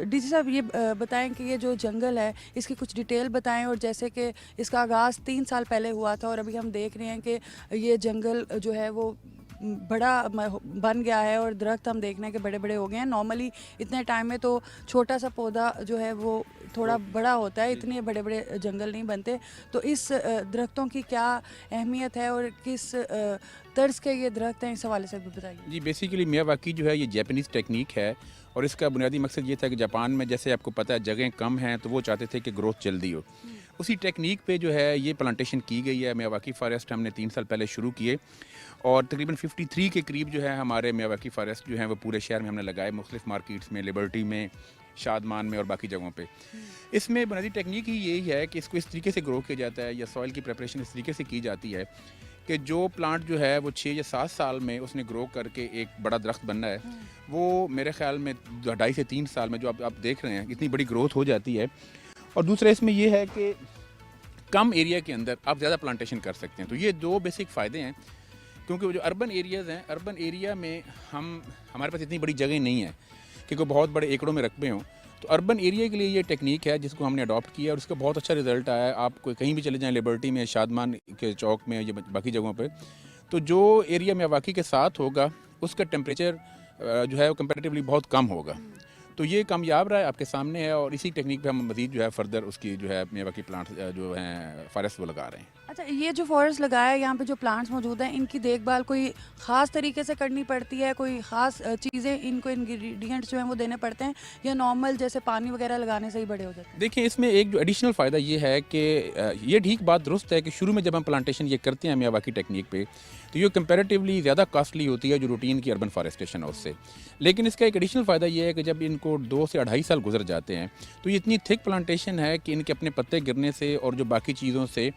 DG साहब, ये बताएं कि ये जो जंगल है इसकी कुछ डिटेल बताएं, और जैसे कि इसका आगाज़ 3 साल पहले हुआ था और अभी हम देख रहे हैं कि ये जंगल जो है वो बड़ा बन गया है और दरख्त हम देख रहे हैं कि बड़े बड़े हो गए हैं। नॉर्मली इतने टाइम में तो छोटा सा पौधा जो है वो थोड़ा बड़ा होता है, इतने बड़े बड़े जंगल नहीं बनते। तो इस दरख्तों की क्या अहमियत है और किस तर्ज के ये दरख्त हैं, इस हवाले से भी बताइए। जी बेसिकली मियावाकी जो है ये जापानीज़ टेक्निक है, और इसका बुनियादी मकसद ये था कि जापान में जैसे आपको पता है जगहें कम हैं तो वो चाहते थे कि ग्रोथ जल्दी हो। उसी टेक्निक पे जो है ये प्लांटेशन की गई है। मियावाकी फॉरेस्ट हमने 3 साल पहले शुरू किए, और तकरीबन 53 के करीब जो है हमारे मियावाकी फॉरेस्ट जो है वो पूरे शहर में हमने लगाए, मुख्तलिफ मार्केट्स में, लिबर्टी में, शादमान में और बाकी जगहों पे। इसमें बुनियादी टेक्निक ही यही है कि इसको इस तरीके से ग्रो किया जाता है, या सॉइल की प्रिपरेशन इस तरीके से की जाती है कि जो प्लांट जो है वो 6 या 7 साल में उसने ग्रो करके एक बड़ा दरख्त बनना है, वो मेरे ख्याल में 2.5 से 3 साल में जो आप देख रहे हैं इतनी बड़ी ग्रोथ हो जाती है। और दूसरा इसमें ये है कि कम एरिया के अंदर आप ज़्यादा प्लांटेशन कर सकते हैं। तो ये 2 बेसिक फ़ायदे हैं, क्योंकि जो अर्बन एरियाज़ हैं, अर्बन एरिया में हमारे पास इतनी बड़ी जगह नहीं है कि कोई बहुत बड़े एकड़ों में रकबे हों। तो अर्बन एरिया के लिए ये टेक्निक है जिसको हमने अडॉप्ट किया और उसका बहुत अच्छा रिजल्ट आया है। आप कोई कहीं भी चले जाएं, लिबर्टी में, शादमान के चौक में, या बाकी जगहों पे, तो जो एरिया मियावाकी के साथ होगा उसका टेम्परेचर जो है वो कंपैरेटिवली बहुत कम होगा। तो ये कामयाब रहा है, आपके सामने है, और इसी टेक्निक पे हम मज़ीद जो है फर्दर उसकी जो है मियावाकी प्लांट जो हैं फॉरेस्ट वो लगा रहे हैं। अच्छा, ये जो फॉरेस्ट लगाया है, यहाँ पे जो प्लांट्स मौजूद हैं, इनकी देखभाल कोई ख़ास तरीके से करनी पड़ती है? कोई ख़ास चीज़ें इनको इंग्रेडिएंट्स जो हैं वो देने पड़ते हैं, या नॉर्मल जैसे पानी वगैरह लगाने से ही बड़े हो जाते हैं? देखिए, इसमें एक जो एडिशनल फ़ायदा ये है कि ये ठीक बात दुरुस्त है कि शुरू में जब हम प्लांटेशन ये करते हैं मियावाकी टेक्निक पे, तो ये कंपैरेटिवली ज़्यादा कॉस्टली होती है जो रूटीन की अर्बन फॉरेस्टेशन है उससे। लेकिन इसका एक एडिशनल फ़ायदा ये है कि जब इनको 2 से 2.5 साल गुजर जाते हैं तो ये इतनी थिक प्लांटेशन है कि इनके अपने पत्ते गिरने से और जो बाकी चीज़ों से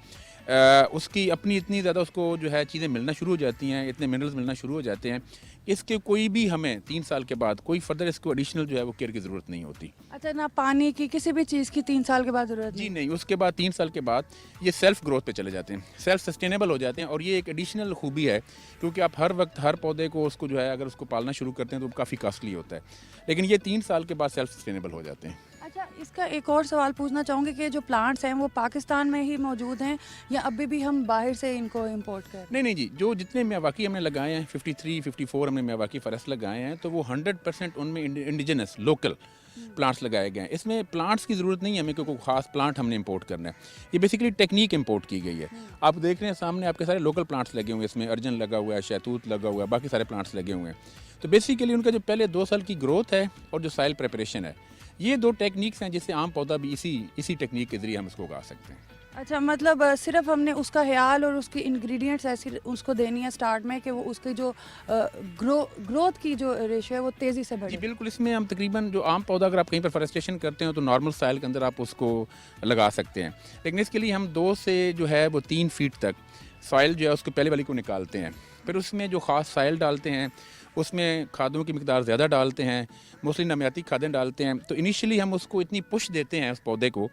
उसकी अपनी इतनी ज़्यादा उसको जो है चीज़ें मिलना शुरू हो जाती हैं, इतने मिनरल्स मिलना शुरू हो जाते हैं, इसके कोई भी हमें 3 साल के बाद कोई फर्दर इसको एडिशनल जो है वो केयर की ज़रूरत नहीं होती। अच्छा, ना पानी की किसी भी चीज़ की 3 साल के बाद ज़रूरत जी नहीं? नहीं, उसके बाद 3 साल के बाद ये सेल्फ ग्रोथ पे चले जाते हैं, सेल्फ सस्टेनेबल हो जाते हैं, और ये एक एडिशनल खूबी है क्योंकि आप हर वक्त हर पौधे को उसको जो है अगर उसको पालना शुरू करते हैं तो काफ़ी कॉस्टली होता है, लेकिन ये 3 साल के बाद सेल्फ सस्टेनेबल हो जाते हैं। अच्छा, इसका एक और सवाल पूछना चाहूँगी कि जो प्लांट्स हैं वो पाकिस्तान में ही मौजूद हैं, या अभी भी हम बाहर से इनको इंपोर्ट कर रहे हैं? नहीं जी, जो जितने मियावाकी हमने लगाए हैं 53, 54 हमने मियावाकी फॉरेस्ट लगाए हैं, तो वो 100% उनमें इंडिजिनस लोकल प्लांट्स लगाए गए हैं। इसमें प्लांट्स की ज़रूरत नहीं है हमें, क्योंकि खास प्लांट हमने इंपोर्ट करना है। ये बेसिकली टेक्निक इंपोर्ट की गई है। आप देख रहे हैं सामने आपके सारे लोकल प्लांट्स लगे हुए हैं, इसमें अर्जन लगा हुआ है, शहतूत लगा हुआ है, बाकी सारे प्लांट्स लगे हुए हैं। तो बेसिकली उनका जो पहले 2 साल की ग्रोथ है और जो सॉइल प्रिपरेशन है, ये 2 टेक्निक्स हैं जिससे आम पौधा भी इसी टेक्निक के ज़रिए हम इसको उगा सकते हैं। अच्छा, मतलब सिर्फ हमने उसका ख्याल और उसकी इंग्रेडिएंट्स ऐसी उसको देनी है स्टार्ट में कि वो उसकी जो ग्रोथ की जो रेशियो है वो तेज़ी से जी बढ़े। बिल्कुल, इसमें हम तकरीबन जो आम पौधा अगर आप कहीं पर फॉरेस्टेशन करते हो तो नॉर्मल सॉइल के अंदर आप उसको लगा सकते हैं, लेकिन इसके लिए हम 2 से जो है वो 3 फीट तक सॉइल जो है उसको पहले वाली को निकालते हैं, फिर उसमें जो ख़ास सॉइल डालते हैं, उसमें खादों की मिकदार ज़्यादा डालते हैं, मोस्टली नमियाती खादें डालते हैं। तो इनिशियली हम उसको इतनी पुश देते हैं उस पौधे को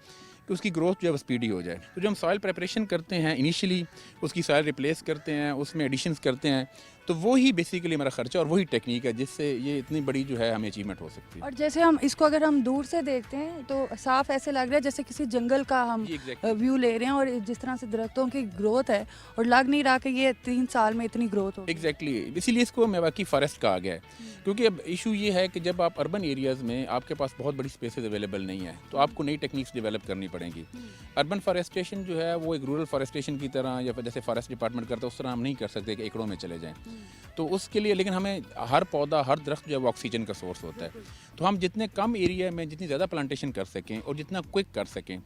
कि उसकी ग्रोथ जो है वो स्पीडी हो जाए। तो जो हम सॉइल प्रिपरेशन करते हैं इनिशियली, उसकी सॉइल रिप्लेस करते हैं, उसमें एडिशंस करते हैं, तो वो ही बेसिकली हमारा खर्चा और वही टेक्निक है जिससे ये इतनी बड़ी जो है हमें अचीवमेंट हो सकती है। और जैसे हम इसको अगर हम दूर से देखते हैं तो साफ ऐसे लग रहा है जैसे किसी जंगल का हम जी, exactly। व्यू ले रहे हैं, और जिस तरह से दरख्तों की ग्रोथ है, और लग नहीं रहा कि ये 3 साल में इतनी ग्रोथ हो। एग्जैक्टली, इसीलिए इसको मियावाकी फॉरेस्ट कहा गया है, क्योंकि अब इशू ये है कि जब आप अर्बन एरियाज़ में आपके पास बहुत बड़ी स्पेसेस अवेलेबल नहीं है, तो आपको नई टेक्निक्स डेवलप करनी पड़ेंगी। अर्बन फॉरेस्टेशन जो है वो एक रूरल फॉरेस्टेशन की तरह, या फिर जैसे फॉरेस्ट डिपार्टमेंट करता है उस तरह हम नहीं कर सकते कि एकड़ों में चले जाएं। तो उसके लिए लेकिन हमें हर पौधा, हर दरख्त जो है वो ऑक्सीजन का सोर्स होता है, तो हम जितने कम एरिया में जितनी ज़्यादा प्लांटेशन कर सकें और जितना क्विक कर सकें,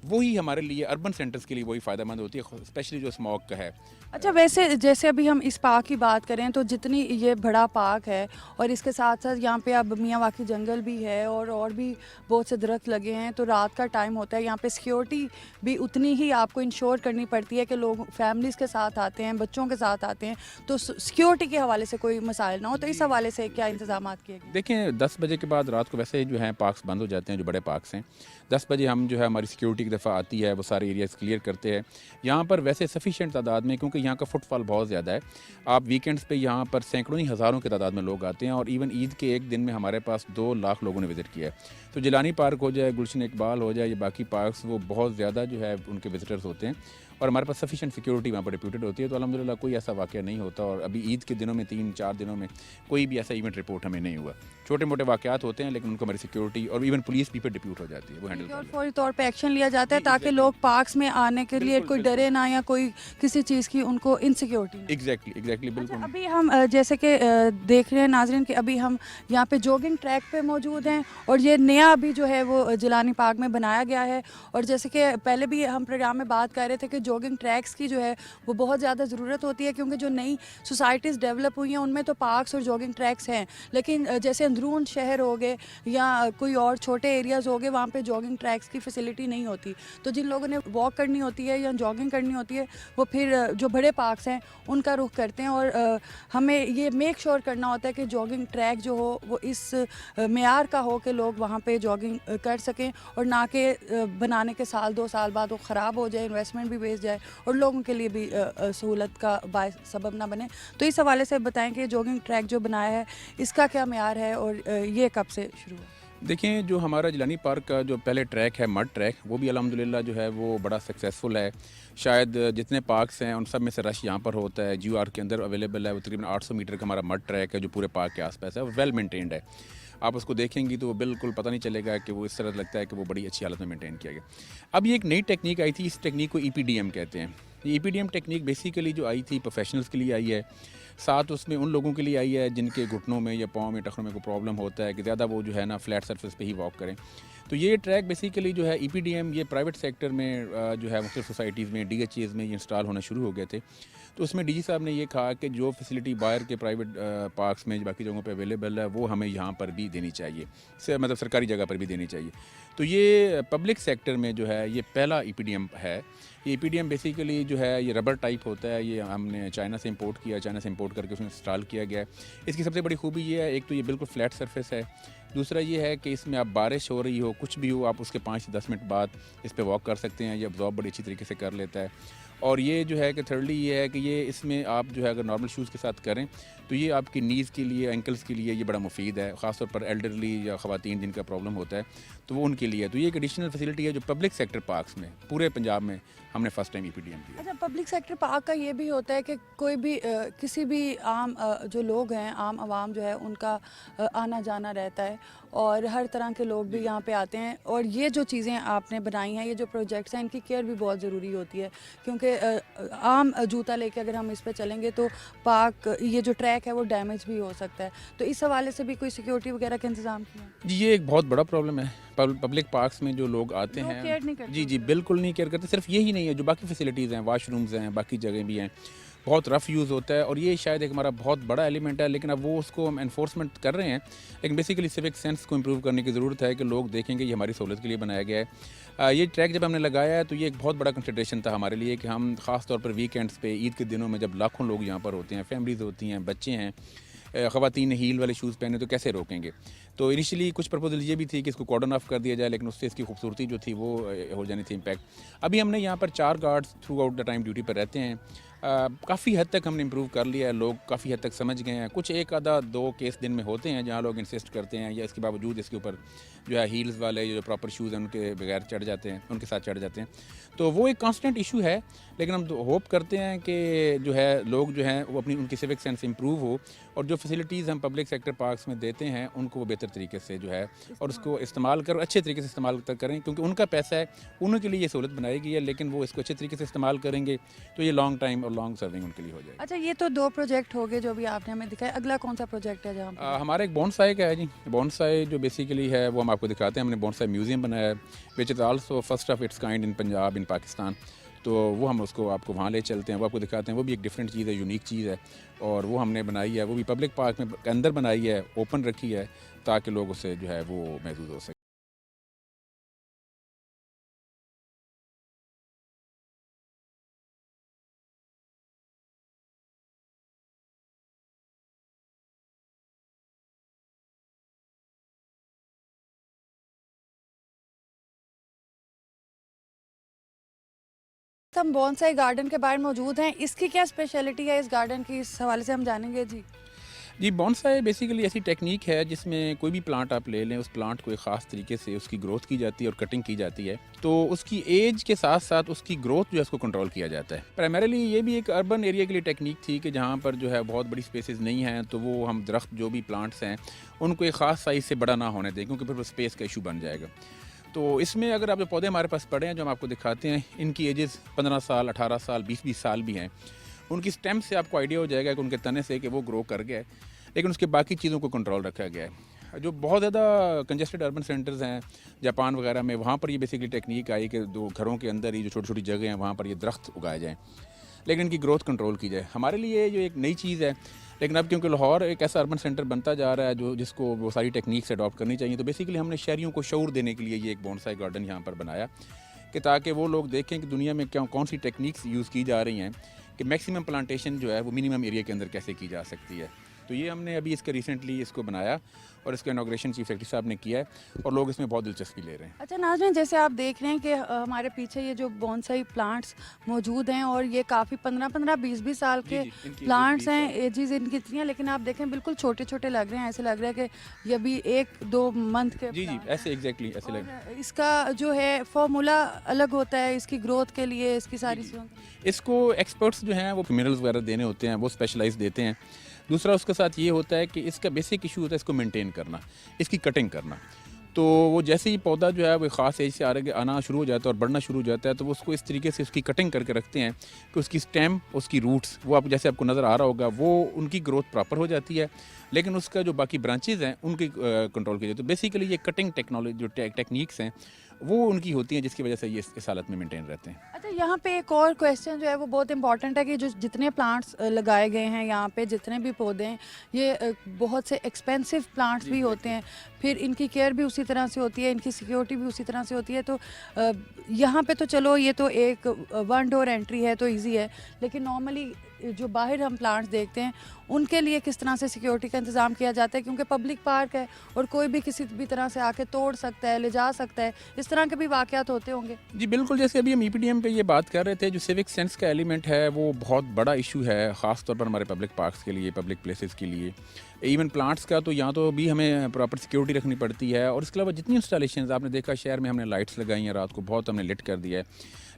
वही हमारे लिए अर्बन सेंटर्स के लिए वही फ़ायदेमंद होती है, स्पेशली जो स्मॉग का है। अच्छा, वैसे जैसे अभी हम इस पार्क की बात करें तो जितनी ये बड़ा पार्क है और इसके साथ साथ यहाँ पे अब मियावाकी जंगल भी है और भी बहुत से दरख्त लगे हैं, तो रात का टाइम होता है, यहाँ पे सिक्योरिटी भी उतनी ही आपको इंश्योर करनी पड़ती है कि लोग फैमिलीज़ के साथ आते हैं, बच्चों के साथ आते हैं, तो सिक्योरिटी के हवाले से कोई मसाइल ना हो, तो इस हवाले से क्या इंतजाम किए गए? देखें, 10 बजे के बाद रात को वैसे जो है पार्क्स बंद हो जाते हैं, जो बड़े पार्क्स हैं। 10 बजे हम जो है हमारी सिक्योरिटी की दफ़ा आती है, वो सारे एरियाज़ क्लियर करते हैं। यहाँ पर वैसे सफिशिएंट तादाद में, क्योंकि यहाँ का फुटफॉल बहुत ज़्यादा है, आप वीकेंड्स पे यहाँ पर सैकड़ों ही हज़ारों की तादाद में लोग आते हैं, और इवन ईद के एक दिन में हमारे पास 2 लाख लोगों ने विज़िट किया है। तो जिलानी पार्क हो जाए, गुलशन इकबाल हो जाए, या बाकी पार्क्स, वो बहुत ज़्यादा जो है उनके विजिटर्स होते हैं, और हमारे पास सफिशिएंट सिक्योरिटी वहाँ पर डिप्यूटेड होती है। तो अल्हम्दुलिल्लाह कोई ऐसा वाक़या नहीं होता, और अभी ईद के दिनों में 3-4 दिनों में कोई भी ऐसा इवेंट रिपोर्ट हमें नहीं हुआ। छोटे मोटे वाक़यात होते हैं, लेकिन उनको हमारी सिक्योरिटी और इवन पुलिस भी पे डिप्यूट हो जाती है, वो हैंडल कर और लेती है। फौरी तौर पे एक्शन लिया जाता है ताकि लोग पार्क्स में आने के लिए कोई डरे ना, या कोई किसी चीज़ की उनको इनसिक्योरिटी ना। एग्जैक्टली बिल्कुल। अच्छा, अभी हम जैसे कि देख रहे हैं नाज़रीन कि अभी हम यहाँ पे जॉगिंग ट्रैक पे मौजूद हैं, और ये नया अभी जो है वो जिलानी पार्क में बनाया गया है, और जैसे कि पहले भी हम प्रोग्राम में बात कर रहे थे कि जॉगिंग ट्रैक्स की जो है वो बहुत ज़्यादा ज़रूरत होती है, क्योंकि जो नई सोसाइटीज़ डेवलप हुई हैं उनमें तो पार्क्स और जॉगिंग ट्रैक्स हैं, लेकिन जैसे अंदरून शहर हो गए या कोई और छोटे एरियाज़ हो गए, वहाँ पे जॉगिंग ट्रैक्स की फैसिलिटी नहीं होती। तो जिन लोगों ने वॉक करनी होती है या जॉगिंग करनी होती है, वो फिर जो बड़े पार्क्स हैं उनका रुख करते हैं, और हमें ये मेक श्योर करना होता है कि जॉगिंग ट्रैक जो हो वो इस मेयार का हो कि लोग वहाँ पे जॉगिंग कर सकें, और ना कि बनाने के 1-2 साल बाद वो ख़राब हो जाए, इन्वेस्टमेंट भी वेस्ट जाए और लोगों के लिए भी सहूलत का सबब ना बने। तो इस हवाले से बताएं कि जॉगिंग ट्रैक जो बनाया है इसका क्या मेयार है, और ये कब से शुरू हुआ? देखें, जो हमारा जिलानी पार्क का जो पहले ट्रैक है, मड ट्रैक, वो भी अल्हम्दुलिल्लाह जो है वो बड़ा सक्सेसफुल है। शायद जितने पार्क्स हैं उन सब में से रश यहाँ पर होता है। GUR के अंदर अवेलेबल है। वो तकरीबन 800 मीटर का हमारा मड ट्रैक है जो पूरे पार्क के आसपास है। वो वेल मेंटेन्ड है। आप उसको देखेंगी तो वो बिल्कुल पता नहीं चलेगा कि वो इस तरह लगता है कि वो बड़ी अच्छी हालत में मेंटेन किया गया। अब ये एक नई टेक्निक आई थी, इस टेक्निक को EPDM कहते हैं। ये EPDM टेक्निक बेसिकली जो आई थी प्रोफेशनल्स के लिए आई है, साथ उसमें उन लोगों के लिए आई है जिनके घुटनों में या पाँव में टखनों में कोई प्रॉब्लम होता है कि ज़्यादा वो जो है ना फ्लैट सरफेस पे ही वॉक करें। तो ये ट्रैक बेसिकली जो है EPDM ये प्राइवेट सेक्टर में जो है मुख्तलिफ सोसाइटीज़ में DHAs में ये इंस्टॉल होना शुरू हो गए थे। तो उसमें DG साहब ने ये कहा कि जो फैसिलिटी बाहर के प्राइवेट पार्क्स में बाकी जगहों पे अवेलेबल है वो हमें यहाँ पर भी देनी चाहिए, मतलब सरकारी जगह पर भी देनी चाहिए। तो ये पब्लिक सेक्टर में जो है ये पहला EPDM है। ये EPDM बेसिकली जो है ये रबर टाइप होता है। ये हमने चाइना से इंपोर्ट किया, चाइना से इंपोर्ट करके उसमें इंस्टॉल किया गया है। इसकी सबसे बड़ी खूबी ये है, एक तो ये बिल्कुल फ्लैट सरफेस है। दूसरा ये है कि इसमें आप बारिश हो रही हो, कुछ भी हो, आप उसके 5 से 10 मिनट बाद इस पे वॉक कर सकते हैं। ये अब्जॉर्ब बड़ी अच्छी तरीके से कर लेता है। और ये जो है कि थर्डली ये है कि ये इसमें आप जो है अगर नॉर्मल शूज़ के साथ करें तो ये आपकी नीज़ के लिए, एंकल्स के लिए ये बड़ा मुफीद है। ख़ासतौर पर एल्डरली या ख़वातीन जिनका प्रॉब्लम होता है तो वो उनके लिए। तो ये एक एडिशनल फैसिलिटी है जो पब्लिक सेक्टर पार्क्स में पूरे पंजाब में हमने फ़र्स्ट टाइम EPDM किया। अच्छा, पब्लिक सेक्टर पार्क का ये भी होता है कि कोई भी किसी भी आम जो लोग हैं, आम आवाम जो है उनका आना जाना रहता है और हर तरह के लोग भी यहाँ पे आते हैं। और ये जो चीज़ें आपने बनाई हैं, ये जो प्रोजेक्ट्स हैं, इनकी केयर भी बहुत ज़रूरी होती है क्योंकि आम जूता लेके अगर हम इस पे चलेंगे तो पार्क ये जो ट्रैक है वो डैमेज भी हो सकता है। तो इस हवाले से भी कोई सिक्योरिटी वगैरह का इंतज़ाम किया? जी, ये एक बहुत बड़ा प्रॉब्लम है। पब्लिक पार्क्स में जो लोग आते लोग हैं केयर नहीं करते जी, बिल्कुल नहीं केयर करते। सिर्फ यही नहीं है, जो बाकी फैसिलिटीज़ हैं, वाशरूम्स हैं, बाकी जगह भी हैं, बहुत रफ़ यूज़ होता है। और ये शायद एक हमारा बहुत बड़ा एलिमेंट है, लेकिन अब वो उसको हम एनफोर्समेंट कर रहे हैं। लेकिन बेसिकली सिविक सेंस को इम्प्रूव करने की ज़रूरत है कि लोग देखेंगे ये हमारी सहूलत के लिए बनाया गया है। ये ट्रैक जब हमने लगाया है तो ये एक बहुत बड़ा कंसिडरेशन था हमारे लिए कि हम ख़ास तौर पर वीकेंड्स पे, ईद के दिनों में जब लाखों लोग यहाँ पर होते हैं, फैमिलीज़ होती हैं, बच्चे हैं, ख़वातीन ने हील वाले शूज़ पहने तो कैसे रोकेंगे। तो इनिशियली कुछ प्रपोजल ये भी थी कि इसको कॉर्डन ऑफ कर दिया जाए, लेकिन उससे इसकी खूबसूरती जो थी वो हो जानी थी इम्पैक्ट। अभी हमने यहाँ पर 4 guards through out the time duty पर रहते हैं। काफ़ी हद तक हमने इम्प्रूव कर लिया है, लोग काफ़ी हद तक समझ गए हैं। कुछ एक आधा 2 केस दिन में होते हैं जहाँ लोग इंसिस्ट करते हैं या इसके बावजूद इसके ऊपर जो है हील्स वाले जो प्रॉपर शूज़ हैं उनके बगैर चढ़ जाते हैं, उनके साथ चढ़ जाते हैं। तो वो एक कांस्टेंट इशू है, लेकिन हम होप करते हैं कि जो है लोग जो हैं वो अपनी उनकी सिविक सेंस इम्प्रूव हो और जो फैसिलिटीज़ हम पब्लिक सेक्टर पार्क्स में देते हैं उनको वो बेहतर तरीके से जो है और उसको इस्तेमाल कर अच्छे तरीके से इस्तेमाल करें, क्योंकि उनका पैसा है, उनके लिए ये सहूलत बनाई गई है। लेकिन वो इसको अच्छे तरीके से इस्तेमाल करेंगे तो ये लॉन्ग टाइम और लॉन्ग सर्विंग उनके लिए हो जाएगी। अच्छा, ये तो 2 प्रोजेक्ट हो गए जो अभी आपने हमें दिखाया। अगला कौन सा प्रोजेक्ट है जहाँ पे? हमारा एक बोनसाई का है जी। बोनसाई जो बेसिकली है वो हम आपको दिखाते हैं। हमने बोनसाई म्यूज़ियम बनाया है which is also first of its kind in Punjab, in Pakistan. तो वो हम उसको आपको वहाँ ले चलते हैं, वो आपको दिखाते हैं। वो भी एक डिफरेंट चीज़ है, यूनिक चीज़ है और वो हमने बनाई है। वो भी पब्लिक पार्क में के अंदर बनाई है, ओपन रखी है ताकि लोग उससे जो है वो महसूस हो सके। हम बोनसाई गार्डन के बाहर मौजूद हैं। इसकी क्या स्पेशलिटी है इस गार्डन की, इस हवाले से हम जानेंगे जी। जी, बोनसाई बेसिकली ऐसी टेक्निक है जिसमें कोई भी प्लांट आप ले लें, उस प्लांट को एक ख़ास तरीके से उसकी ग्रोथ की जाती है और कटिंग की जाती है। तो उसकी एज के साथ साथ उसकी ग्रोथ जो है उसको कंट्रोल किया जाता है। प्राइमरीली ये भी एक अर्बन एरिया के लिए टेक्निक थी कि जहाँ पर जो है बहुत बड़ी स्पेसेस नहीं हैं, तो वो हम दरख्त जो भी प्लांट्स हैं उनको एक ख़ास साइज़ से बड़ा ना होने दें, क्योंकि फिर वो स्पेस का इशू बन जाएगा। तो इसमें अगर आप जो पौधे हमारे पास पड़े हैं जो हम आपको दिखाते हैं, इनकी एजेस 15 साल, 18 साल, 20-20 साल भी हैं। उनकी स्टेम से आपको आइडिया हो जाएगा कि उनके तने से कि वो ग्रो कर गया है, लेकिन उसके बाकी चीज़ों को कंट्रोल रखा गया है। जो बहुत ज़्यादा कंजेस्टेड अर्बन सेंटर्स हैं जापान वगैरह में, वहाँ पर ये बेसिकली टेक्निक आई कि 2 घरों के अंदर ही जो छोटी छोटी जगह हैं वहाँ पर ये दरख्त उगाए जाएँ, लेकिन इनकी ग्रोथ कंट्रोल की जाए। हमारे लिए जो एक नई चीज़ है, लेकिन अब क्योंकि लाहौर एक ऐसा अर्बन सेंटर बनता जा रहा है जिसको वो सारी टेक्निक्स अडॉप्ट करनी चाहिए, तो बेसिकली हमने शहरियों को शऊर देने के लिए ये एक बोनसाई गार्डन यहाँ पर बनाया कि ताकि वो लोग देखें कि दुनिया में क्या कौन सी टेक्निक्स यूज़ की जा रही हैं कि मैक्सिमम प्लांटेशन जो है वो मिनिमम एरिया के अंदर कैसे की जा सकती है। तो ये हमने अभी इसके रिसेंटली इसको बनाया और इसका इनॉग्रेशन चीफ सेक्रेटरी साहब ने किया है और लोग इसमें बहुत दिलचस्पी ले रहे हैं। अच्छा नाज़रीन, जैसे आप देख रहे हैं कि हमारे पीछे ये जो बोनसाई प्लांट्स मौजूद हैं और ये काफ़ी 15-15, 20-20 साल के इनकी प्लांट्स 20 हैं, एजेस इनकी इतनी हैं, लेकिन आप देखें बिल्कुल छोटे छोटे लग रहे हैं। ऐसे लग रहा है कि ये अभी 1-2 मंथ के जी plant ऐसे एग्जैक्टली ऐसे लग और इसका जो है फॉर्मूला अलग होता है इसकी ग्रोथ के लिए, इसकी सारी चीज़ों इसको एक्सपर्ट्स जो हैं वो मिनरल्स वगैरह देने होते हैं, वो स्पेशलाइज देते हैं। दूसरा उसके साथ ये होता है कि इसका बेसिक इशू होता है इसको मेंटेन करना, इसकी कटिंग करना। तो वो जैसे ही पौधा जो है वो ख़ास एज से आगे आना शुरू हो जाता है और बढ़ना शुरू हो जाता है, तो वो उसको इस तरीके से उसकी कटिंग करके रखते हैं कि उसकी स्टेम, उसकी रूट्स, वो आप जैसे आपको नज़र आ रहा होगा, वो उनकी ग्रोथ प्रॉपर हो जाती है, लेकिन उसका जो बाकी ब्रांचेज हैं उनकी कंट्रोल की जाती है। तो बेसिकली ये कटिंग टेक्नोलॉजी जो टेक्निक्स हैं वो उनकी होती हैं, जिसकी वजह से ये इस हालत में मेंटेन रहते हैं। अच्छा, यहाँ पे एक और क्वेश्चन जो है वो बहुत इंपॉर्टेंट है कि जो जितने प्लांट्स लगाए गए हैं यहाँ पे, जितने भी पौधे हैं, ये बहुत से एक्सपेंसिव प्लांट्स भी होते हैं, फिर इनकी केयर भी उसी तरह से होती है, इनकी सिक्योरिटी भी उसी तरह से होती है। तो यहाँ पे तो चलो ये तो एक 1 डोर एंट्री है तो ईजी है, लेकिन नॉर्मली जो बाहर हम प्लांट्स देखते हैं उनके लिए किस तरह से सिक्योरिटी का इंतज़ाम किया जाता है, क्योंकि पब्लिक पार्क है और कोई भी किसी भी तरह से आके तोड़ सकता है, ले जा सकता है, इस तरह के भी वाक़यात होते होंगे। जी बिल्कुल, जैसे अभी हम EPDM पे ये बात कर रहे थे, जो सिविक सेंस का एलिमेंट है वो बहुत बड़ा इशू है, ख़ास तौर पर हमारे पब्लिक पार्क्स के लिए, पब्लिक प्लेसेस के लिए। इवन प्लांट्स का तो यहाँ तो भी हमें प्रॉपर सिक्योरिटी रखनी पड़ती है, और इसके अलावा जितनी इंस्टॉलेशन आपने देखा शहर में हमने लाइट्स लगाई हैं, रात को बहुत हमने लिट कर दिया है,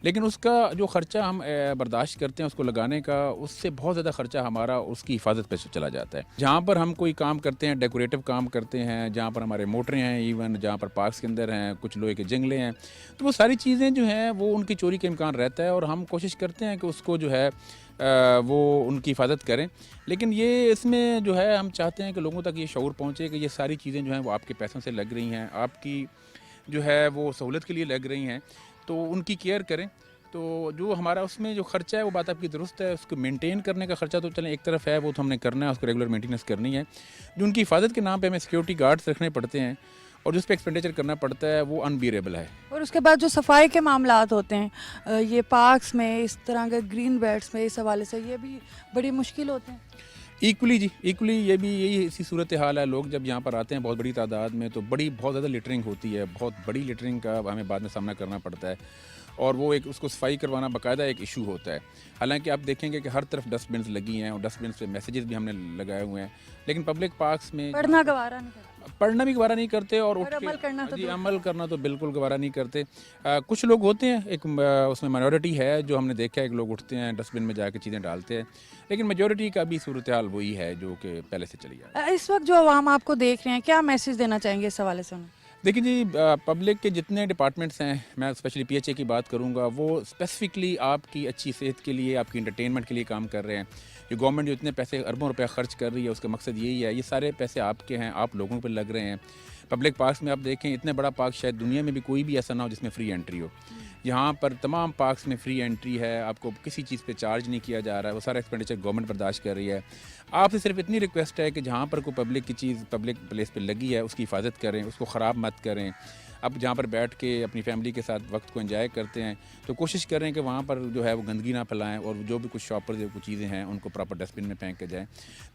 लेकिन उसका जो ख़र्चा हम बर्दाश्त करते हैं उसको लगाने का, उससे बहुत ज़्यादा ख़र्चा हमारा उसकी हिफाजत पे चला जाता है। जहाँ पर हम कोई काम करते हैं, डेकोरेटिव काम करते हैं, जहाँ पर हमारे मोटरें हैं, इवन जहाँ पर पार्क्स के अंदर हैं, कुछ लोहे के जंगले हैं, तो वो सारी चीज़ें जो हैं वो उनकी चोरी का इम्कान रहता है, और हम कोशिश करते हैं कि उसको जो है वो उनकी हिफाजत करें। लेकिन ये इसमें जो है हम चाहते हैं कि लोगों तक ये शऊर पहुँचे कि ये सारी चीज़ें जो हैं वो आपके पैसों से लग रही हैं, आपकी जो है वो सहूलत के लिए लग रही हैं, तो उनकी केयर करें। तो जो हमारा उसमें जो खर्चा है वो बात आपकी दुरुस्त है, उसको मेंटेन करने का खर्चा तो चलें एक तरफ है, वो तो हमने करना है, उसको रेगुलर मेंटेनेंस करनी है। जो उनकी हिफाजत के नाम पे हमें सिक्योरिटी गार्ड्स रखने पड़ते हैं और जिस पे एक्सपेंडिचर करना पड़ता है वो अनबियरेबल है। और उसके बाद जो सफाई के मामलात होते हैं ये पार्क्स में, इस तरह के ग्रीन बेल्ट्स में, इस हवाले से ये भी बड़ी मुश्किल होते हैं। इक्वली ये भी यही इसी सूरत हाल है। लोग जब यहाँ पर आते हैं बहुत बड़ी तादाद में, तो बहुत ज़्यादा लिटरिंग होती है, बहुत बड़ी लिटरिंग का हमें बाद में सामना करना पड़ता है, और वो एक उसको सफाई करवाना बाकायदा एक इशू होता है। हालांकि आप देखेंगे कि हर तरफ डस्टबिन्स लगी हैं और डस्टबिन्स पे मैसेजेस भी हमने लगाए हुए हैं, लेकिन पब्लिक पार्क्स में पढ़ना गवारा नहीं करते, पढ़ना भी गवारा नहीं करते, और और अमल करना तो जी अमल करना तो बिल्कुल गवारा नहीं करते। कुछ लोग होते हैं, एक उसमें माइनॉरिटी है जो हमने देखा है कि लोग उठते हैं डस्टबिन में जाके चीज़ें डालते हैं, लेकिन मेजॉरिटी का भी सूरत हाल वही है जो कि पहले से चली आ रही है। इस वक्त जो आवाम आपको देख रहे हैं, क्या मैसेज देना चाहेंगे इस हवाले से उन्हें? देखिए जी, पब्लिक के जितने डिपार्टमेंट्स हैं, मैं स्पेशली PHA की बात करूंगा, वो स्पेसिफिकली आपकी अच्छी सेहत के लिए, आपकी इंटरटेनमेंट के लिए काम कर रहे हैं। जो गवर्नमेंट जो इतने पैसे अरबों रुपया खर्च कर रही है, उसका मकसद यही है, ये सारे पैसे आपके हैं, आप लोगों पर लग रहे हैं। पब्लिक पार्क्स में आप देखें, इतने बड़ा पार्क शायद दुनिया में भी कोई भी ऐसा ना हो जिसमें फ्री एंट्री हो। यहाँ पर तमाम पार्क्स में फ्री एंट्री है, आपको किसी चीज़ पे चार्ज नहीं किया जा रहा है, वो सारा एक्सपेंडिचर गवर्नमेंट बर्दाश्त कर रही है। आपसे सिर्फ इतनी रिक्वेस्ट है कि जहाँ पर कोई पब्लिक की चीज़ पब्लिक प्लेस पे लगी है उसकी हिफाजत करें, उसको ख़राब मत करें। अब जहाँ पर बैठ के अपनी फैमिली के साथ वक्त को एंजॉय करते हैं, तो कोशिश करें कि वहाँ पर जो है वो गंदगी ना फैलाएं, और जो भी कुछ शॉपर जो कुछ चीज़ें हैं उनको प्रॉपर डस्टबिन में फेंक के जाएँ,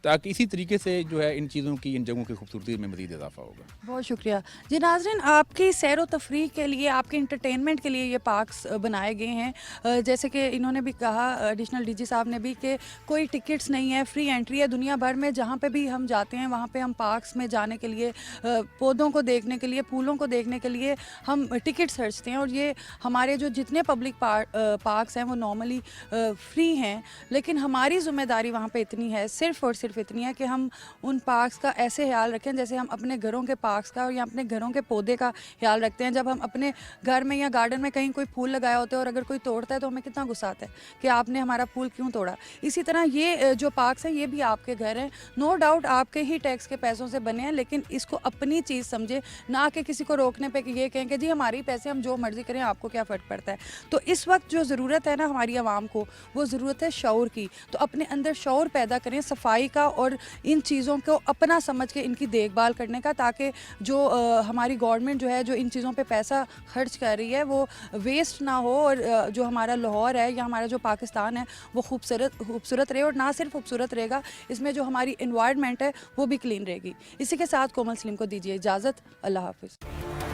ताकि इसी तरीके से जो है इन चीज़ों की, इन जगहों की खूबसूरती में मज़ीद इजाफा होगा। बहुत शुक्रिया जी। नाज़रीन, आपकी सैर व तफरीह के लिए, आपके इंटरटेनमेंट के लिए ये पार्क्स बनाए गए हैं। जैसे कि इन्होंने भी कहा, एडिशनल DG साहब ने भी, कि कोई टिकट्स नहीं है, फ्री एंट्री है। दुनिया भर में जहाँ पे भी हम जाते हैं वहाँ पे हम पार्क्स में जाने के लिए, पौधों को देखने के लिए, फूलों को देखने के लिए हम टिकट खर्चते हैं, और ये हमारे जो जितने पब्लिक पार्क्स हैं वो नॉर्मली फ्री हैं, लेकिन हमारी ज़िम्मेदारी वहाँ पे इतनी है, सिर्फ़ और सिर्फ इतनी है कि हम उन पार्क्स का ऐसे ख्याल रखें जैसे हम अपने घरों के पार्क्स का या अपने घरों के पौधे का ख्याल रखते हैं। जब हम अपने घर में या गार्डन में कहीं कोई फूल लगाया होता है और अगर कोई तोड़ता है तो हमें कितना गुस्सा आता है कि आपने हमारा फूल क्यों तोड़ा। इसी तरह ये जो पार्क्स हैं ये भी आपके घर हैं, नो डाउट आपके ही टैक्स के पैसों से बने हैं, लेकिन इसको अपनी चीज़ समझे, ना कि किसी को रोकने पर है कि ये कहें कि जी हमारे ही पैसे, हम जो मर्ज़ी करें, आपको क्या फ़र्क पड़ता है। तो इस वक्त जो ज़रूरत है ना हमारी आवाम को, वो ज़रूरत है शऊर की। तो अपने अंदर शऊर पैदा करें सफाई का और इन चीज़ों को अपना समझ के इनकी देखभाल करने का, ताकि जो हमारी गवर्नमेंट जो है जो इन चीज़ों पे पैसा खर्च कर रही है वो वेस्ट ना हो, और जो हमारा लाहौर है या हमारा जो पाकिस्तान है वो खूबसूरत रहे, और ना सिर्फ खूबसूरत रहेगा, इसमें जो हमारी इन्वायरमेंट है वो भी क्लीन रहेगी। इसी के साथ कोमल सलीम को दीजिए इजाज़त। अल्लाह हाफिज़।